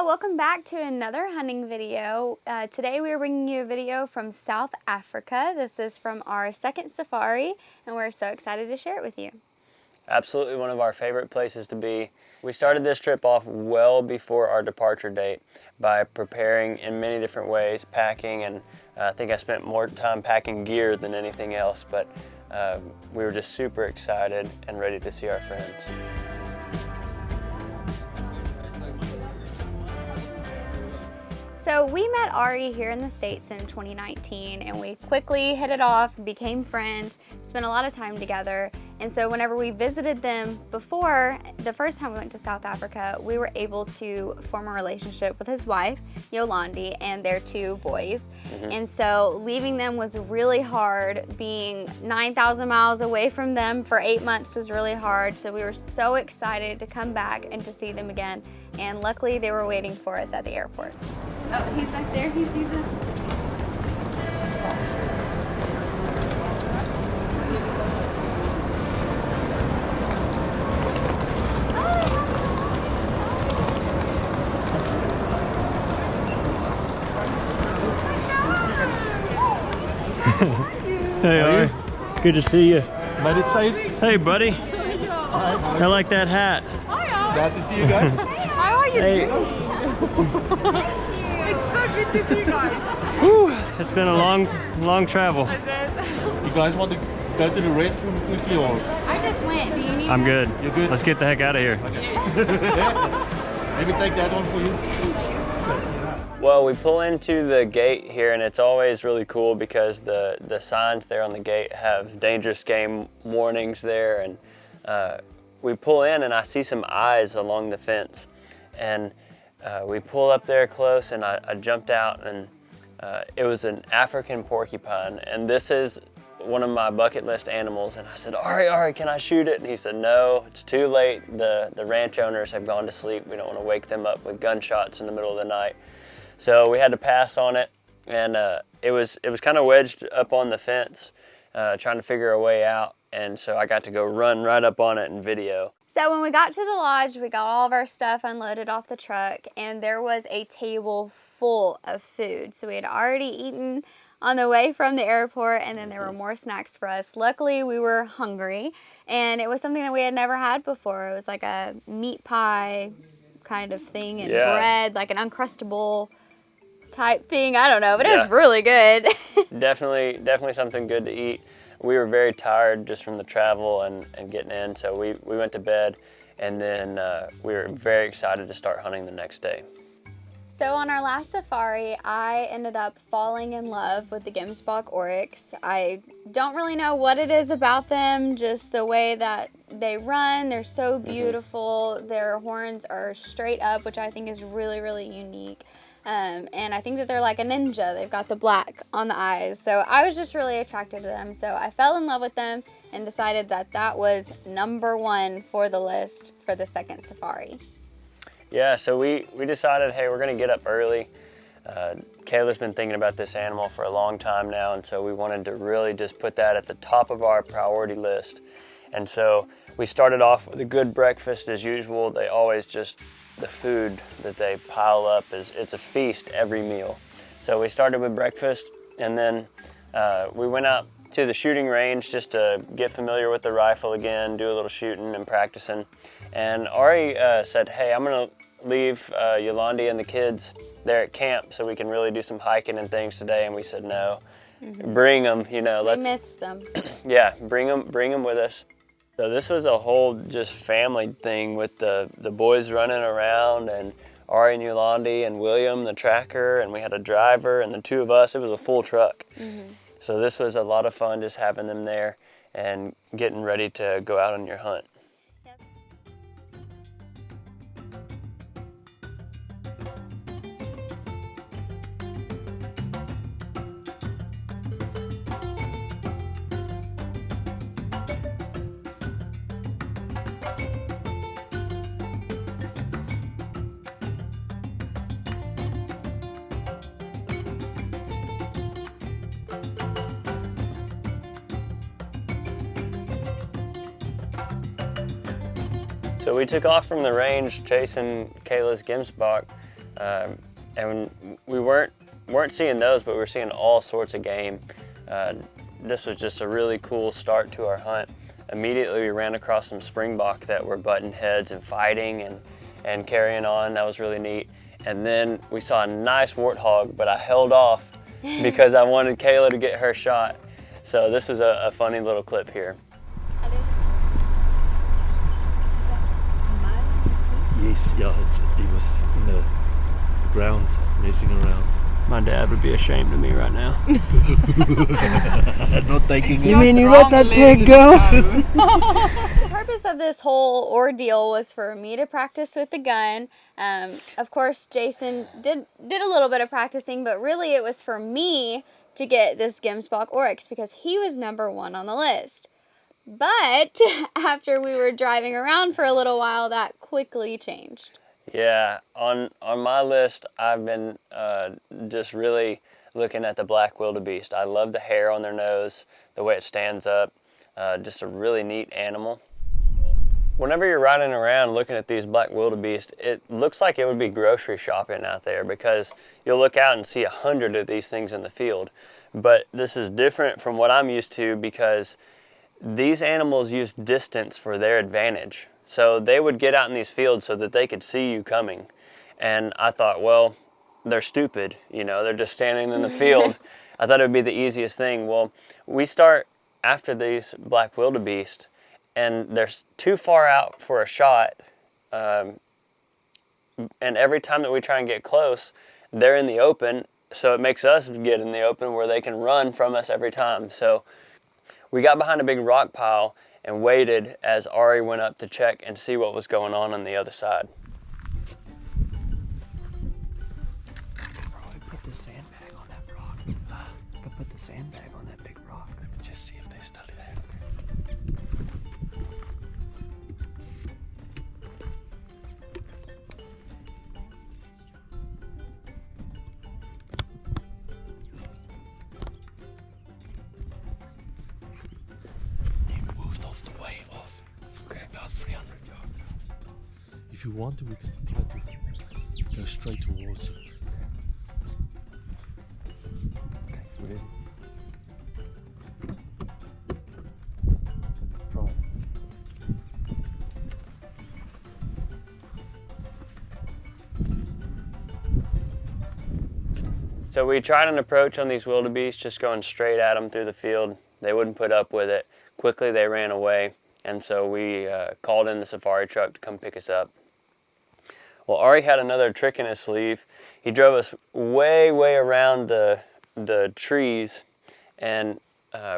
welcome back to another hunting video. Today we are bringing you a video from South Africa. This is from our second safari, and we're so excited to share it with you. Absolutely one of our favorite places to be. We started this trip off well before our departure date by preparing in many different ways, packing, and I think I spent more time packing gear than anything else, but we were just super excited and ready to see our friends. So we met Ari here in the States in 2019, and we quickly hit it off, became friends, spent a lot of time together. And so whenever we visited them before, the first time we went to South Africa, we were able to form a relationship with his wife, Yolandi, and their two boys. And so leaving them was really hard. Being 9,000 miles away from them for 8 months was really hard. So we were so excited to come back and to see them again. And luckily they were waiting for us at the airport. Oh, he's back there, he sees us. Hey, Ari. Good to see you. Made it safe? Hey, buddy. Hi. I like that hat. Glad to see you guys. How are you Hey. doing? It's so good to see you guys. Whew, it's been a long travel. You guys want to go to the restroom quickly or? I just went, do you need I'm good. You're good? Let's get the heck out of here. Maybe take that one for you. Well, we pull into the gate here, and it's always really cool because the signs there on the gate have dangerous game warnings there, and we pull in and I see some eyes along the fence, and we pull up there close, and I jumped out, and it was an African porcupine, and this is one of my bucket list animals. And I said, Ari, can I shoot it? And he said, no, it's too late. The ranch owners have gone to sleep. We don't want to wake them up with gunshots in the middle of the night. So we had to pass on it, and it was kind of wedged up on the fence, trying to figure a way out, and so I got to go run right up on it and video. So when we got to the lodge, we got all of our stuff unloaded off the truck, and there was a table full of food. So we had already eaten on the way from the airport, and then there were more snacks for us. Luckily, we were hungry, and it was something that we had never had before. It was like a meat pie kind of thing, and bread, like an Uncrustable type thing. I don't know, but it was really good. Definitely something good to eat. We were very tired just from the travel and getting in, so we went to bed, and then we were very excited to start hunting the next day. So on our last safari, I ended up falling in love with the Gemsbok oryx. I don't really know what it is about them, just the way that they run. They're so beautiful. Their horns are straight up, which I think is really, really unique. And I think that they're like a ninja. They've got the black on the eyes. So I was just really attracted to them. So I fell in love with them and decided that that was #1 for the list for the second safari. Yeah, so we decided, hey, we're gonna get up early. Kayla's been thinking about this animal for a long time now, and so we wanted to really just put that at the top of our priority list. And so we started off with a good breakfast as usual. They always just, the food that they pile up it's a feast every meal. So we started with breakfast, and then we went out to the shooting range just to get familiar with the rifle again, do a little shooting and practicing. And Ari said, hey, I'm gonna leave Yolandi and the kids there at camp so we can really do some hiking and things today. And we said, no, bring them, you know. We missed them. Yeah, bring them with us. So this was a whole just family thing with the boys running around, and Ari and Yolandi and William, the tracker, and we had a driver and the two of us. It was a full truck. So this was a lot of fun just having them there and getting ready to go out on your hunt. So we took off from the range chasing Kayla's Gemsbok And we weren't seeing those, but we were seeing all sorts of game. This was just a really cool start to our hunt. Immediately we ran across some springbok that were butting heads and fighting and carrying on. That was really neat. And then we saw a nice warthog, but I held off because I wanted Kayla to get her shot. So this is a funny little clip here. Yes, yeah, he was in the ground, messing around. My dad would be ashamed of me right now. Not taking You mean you let that pig go? The purpose of this whole ordeal was for me to practice with the gun. Of course, Jason did a little bit of practicing, but really it was for me to get this Gemsbok Oryx because he was #1 on the list. But after we were driving around for a little while, that quickly changed. Yeah, on my list, I've been just really looking at the black wildebeest. I love the hair on their nose, the way it stands up, just a really neat animal. Whenever you're riding around looking at these black wildebeest, it looks like it would be grocery shopping out there because you'll look out and see 100 of these things in the field. But this is different from what I'm used to because these animals use distance for their advantage. So they would get out in these fields so that they could see you coming. And I thought, well, they're stupid, you know, they're just standing in the field. I thought it would be the easiest thing. Well, we start after these black wildebeest and they're too far out for a shot. And every time that we try and get close, they're in the open. So it makes us get in the open where they can run from us every time. So we got behind a big rock pile and waited as Ari went up to check and see what was going on the other side. Probably put the sandbag on that rock. Could put the sandbag on that big rock. Let me just see if they're still there. About 300 yards. If you want to, we can try to go straight towards it. Okay, ready? Try. So we tried an approach on these wildebeest, just going straight at them through the field. They wouldn't put up with it. Quickly they ran away. And so we called in the safari truck to come pick us up. Well, Ari had another trick in his sleeve. He drove us way around the trees, and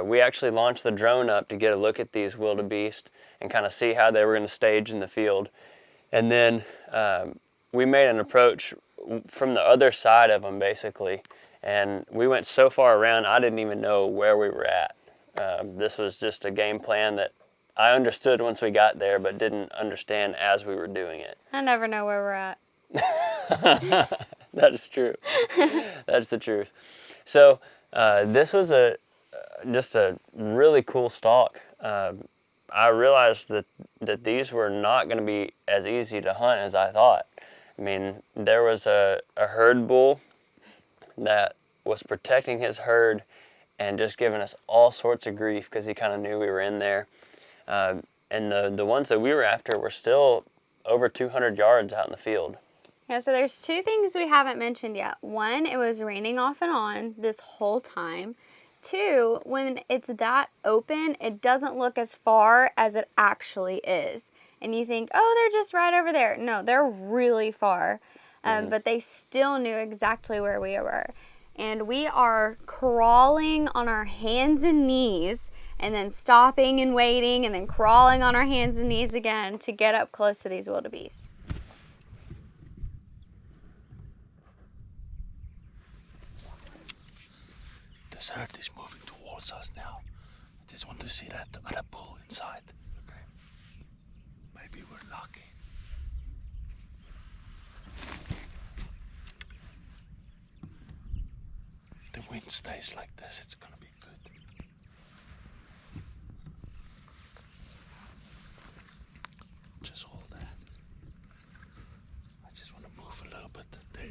we actually launched the drone up to get a look at these wildebeest and kind of see how they were going to stage in the field. And then we made an approach from the other side of them, basically. And we went so far around, I didn't even know where we were at. This was just a game plan that I understood once we got there, but didn't understand as we were doing it. I never know where we're at. That is true. That's the truth. So this was just a really cool stalk. I realized that these were not going to be as easy to hunt as I thought. I mean, there was a herd bull that was protecting his herd and just giving us all sorts of grief because he kind of knew we were in there. And the ones that we were after were still over 200 yards out in the field. Yeah, so there's two things we haven't mentioned yet. One, it was raining off and on this whole time. Two, when it's that open, it doesn't look as far as it actually is. And you think, oh, they're just right over there. No, they're really far. But they still knew exactly where we were. And we are crawling on our hands and knees and then stopping and waiting and then crawling on our hands and knees again to get up close to these wildebeest. This herd is moving towards us now. I just want to see that other bull inside. Okay. Maybe we're lucky. If the wind stays like this, it's gonna be good. Just hold that. I just want to move a little bit. There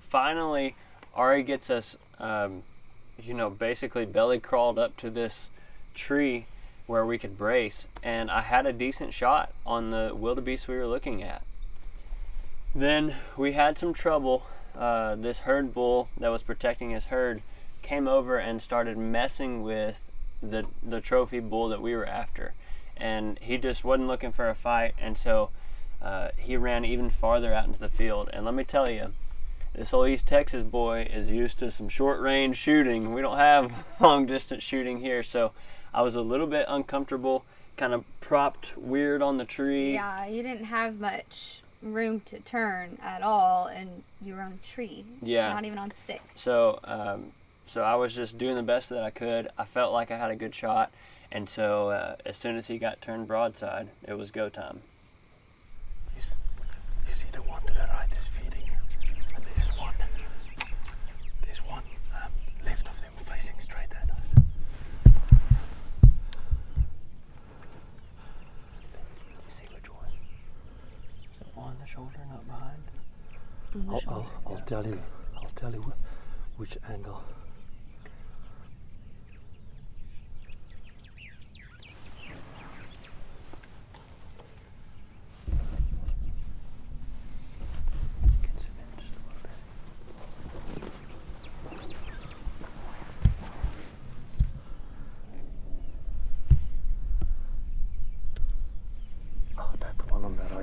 finally, Ari gets us, you know, basically belly crawled up to this tree where we could brace, and I had a decent shot on the wildebeest we were looking at. Then we had some trouble. This herd bull that was protecting his herd came over and started messing with the trophy bull that we were after, and he just wasn't looking for a fight, and so he ran even farther out into the field. And let me tell you, this old East Texas boy is used to some short range shooting. We don't have long distance shooting here, so I was a little bit uncomfortable, kind of propped weird on the tree. Yeah, you didn't have much room to turn at all, and you were on a tree. Yeah. Not even on sticks. So, so I was just doing the best that I could. I felt like I had a good shot, and so as soon as he got turned broadside, it was go time. You see the one to the right is feeding, and there's one left of them facing straight at us. You see which one? Is it on the shoulder, not behind? I'll tell you which angle.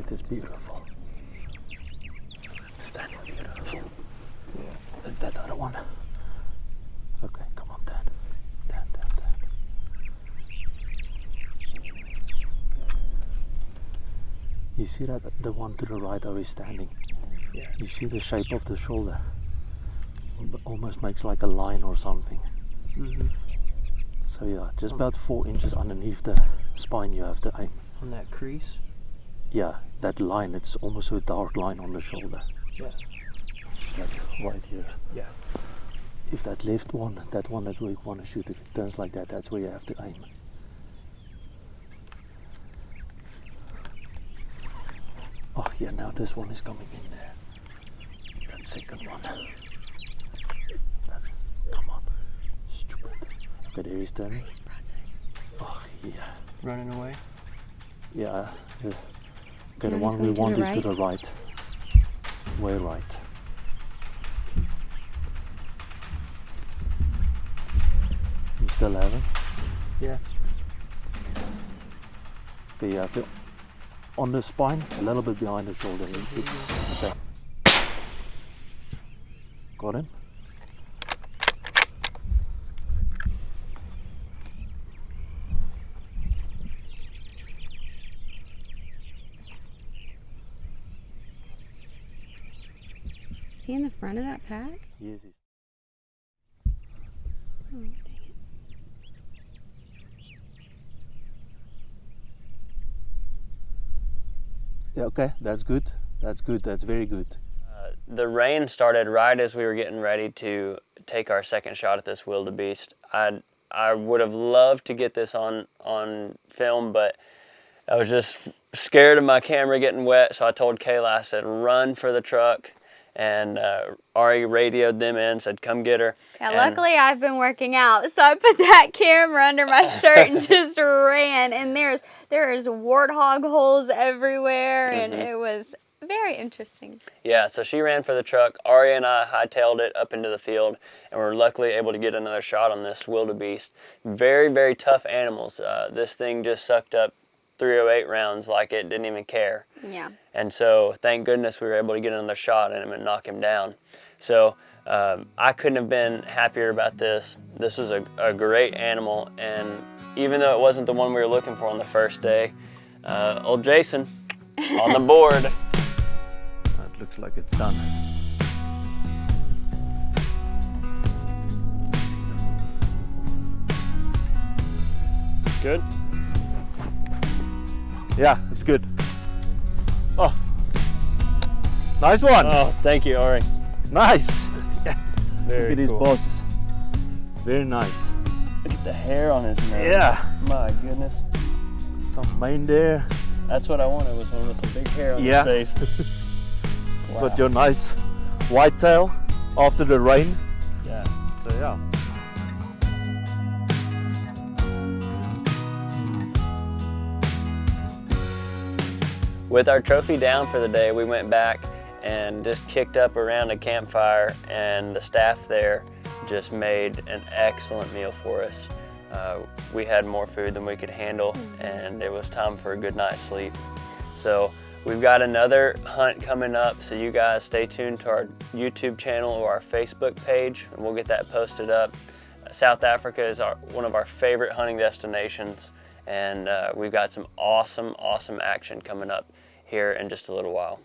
Is beautiful. Standing beautiful. Yeah. That other one. Okay, come on, Dan. You see that the one to the right how he's standing? Yeah. You see the shape of the shoulder? It almost makes like a line or something. Mm-hmm. So yeah, just about 4 inches underneath the spine you have to aim. On that crease? Yeah, that line, it's almost a dark line on the shoulder. Yeah. Like right here. Yeah. If that left one, that one that we want to shoot, if it turns like that, that's where you have to aim. Oh yeah, now this one is coming in there. That second one. Come on. Stupid. Okay, there he's turning. He's broadside. Oh yeah. Running away? Yeah. Okay, No, the one we he's going want to is the to the right. Way right. You still have it? Yeah. Okay, you have to, on the spine, a little bit behind the shoulder. Okay. Got him? Is he in the front of that pack? Yes. Oh, dang it. Yeah, okay, that's good. That's good. That's very good. The rain started right as we were getting ready to take our second shot at this wildebeest. I would have loved to get this on film, but I was just scared of my camera getting wet, so I told Kayla, I said, run for the truck. And Ari radioed them in, said, come get her. Yeah, luckily I've been working out, so I put that camera under my shirt and just ran. And there's warthog holes everywhere, and it was very interesting. Yeah, so she ran for the truck. Ari and I hightailed it up into the field, and we were luckily able to get another shot on this wildebeest. Very, very tough animals. This thing just sucked up 308 rounds like it didn't even care. Yeah. And so thank goodness we were able to get another shot at him and knock him down. So I couldn't have been happier about this. This was a great animal, and even though it wasn't the one we were looking for on the first day, old Jason on the board. That looks like it's done. Good? Yeah, it's good. Oh, nice one. Oh, thank you, Ari. Nice. Yeah. Very Look at his cool. bosses. Very nice. Look at the hair on his nose. Yeah. My goodness. Some mane there. That's what I wanted, was one with some big hair on his face. Got your nice white tail. after the rain. Yeah, so yeah. With our trophy down for the day, we went back and just kicked up around a campfire, and the staff there just made an excellent meal for us. We had more food than we could handle, and it was time for a good night's sleep. So we've got another hunt coming up, so you guys stay tuned to our YouTube channel or our Facebook page, and we'll get that posted up. South Africa is one of our favorite hunting destinations, and we've got some awesome action coming up here in just a little while.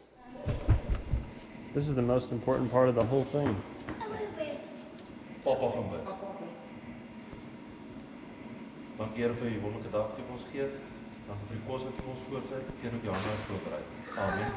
This is the most important part of the whole thing. Papa gaan bid. Dank Here vir die wonderlike dag wat U ons gee. Dankie vir die kos wat U ons voorsit. Seën op jou hande voorberei. Amen.